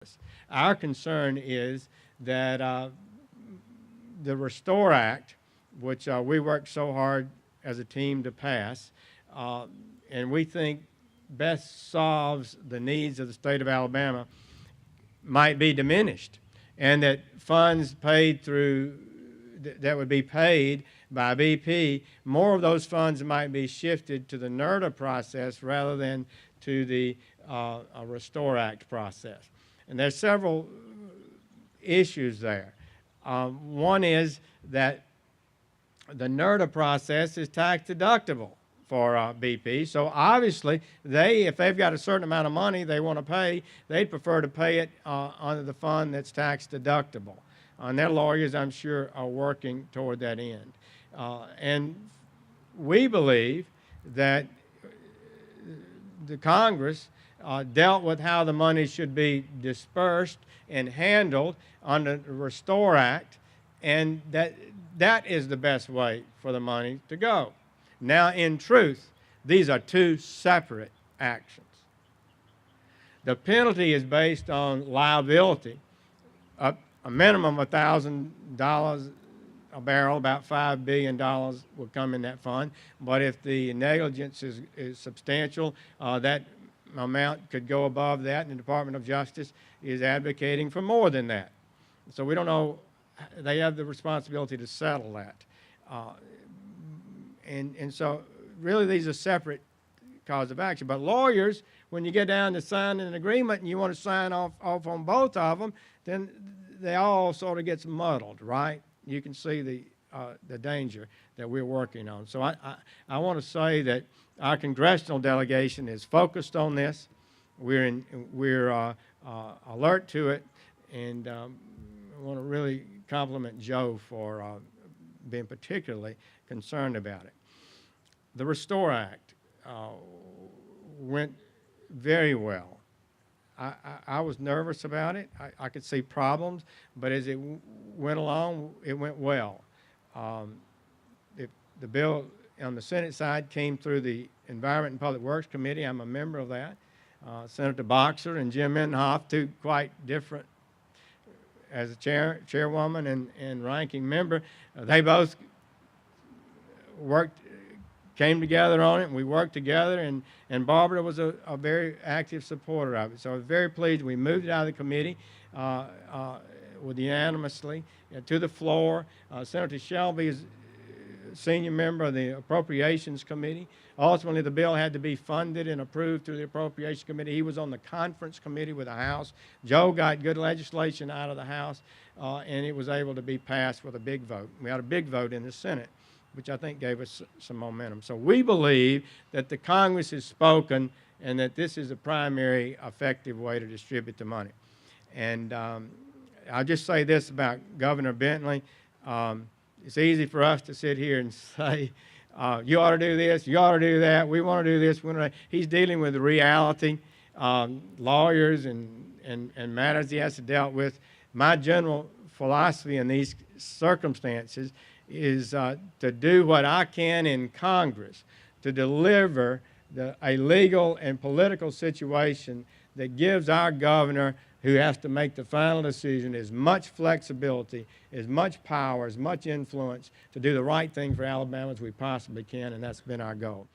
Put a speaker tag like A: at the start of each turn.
A: office. Our concern is that the Restore Act, which we worked so hard as a team to pass, and we think best solves the needs of the state of Alabama, might be diminished, and that funds paid through that would be paid by BP, more of those funds might be shifted to the NERDA process rather than to the Restore Act process. And there's several issues there. One is that the NERDA process is tax deductible for BP. So obviously, if they've got a certain amount of money they want to pay, they'd prefer to pay it under the fund that's tax deductible. And their lawyers, I'm sure, are working toward that end. And we believe that the Congress dealt with how the money should be dispersed and handled under the Restore Act, and that is the best way for the money to go. Now, in truth, these are two separate actions. The penalty is based on liability, a minimum of $1,000 a barrel, about $5 billion will come in that fund. But if the negligence is substantial, that amount could go above that, and the Department of Justice is advocating for more than that. So we don't know. They have the responsibility to settle that. And so really these are separate cause of action. But lawyers, when you get down to signing an agreement and you want to sign off on both of them, then they all sort of gets muddled, right? You can see the danger that we're working on. So I want to say that our congressional delegation is focused on this. We're alert to it, and I want to really compliment Joe for being particularly concerned about it. The Restore Act went very well. I was nervous about it. I could see problems, but as it went along, it went well. The bill on the Senate side came through the Environment and Public Works Committee. I'm a member of that. Senator Boxer and Jim Inhofe, two quite different, as a chairwoman and ranking member, they both came together on it, and we worked together, and Barbara was a very active supporter of it. So I was very pleased. We moved it out of the committee unanimously to the floor. Senator Shelby is a senior member of the Appropriations Committee. Ultimately, the bill had to be funded and approved through the Appropriations Committee. He was on the conference committee with the House. Joe got good legislation out of the House, and it was able to be passed with a big vote. We had a big vote in the Senate, which I think gave us some momentum. So we believe that the Congress has spoken and that this is a primary effective way to distribute the money. And I'll just say this about Governor Bentley. It's easy for us to sit here and say, you ought to do this, you ought to do that, we want to do this. He's dealing with the reality, lawyers and matters he has to deal with. My general philosophy in these circumstances is to do what I can in Congress to deliver a legal and political situation that gives our governor, who has to make the final decision, as much flexibility, as much power, as much influence to do the right thing for Alabama as we possibly can, and that's been our goal.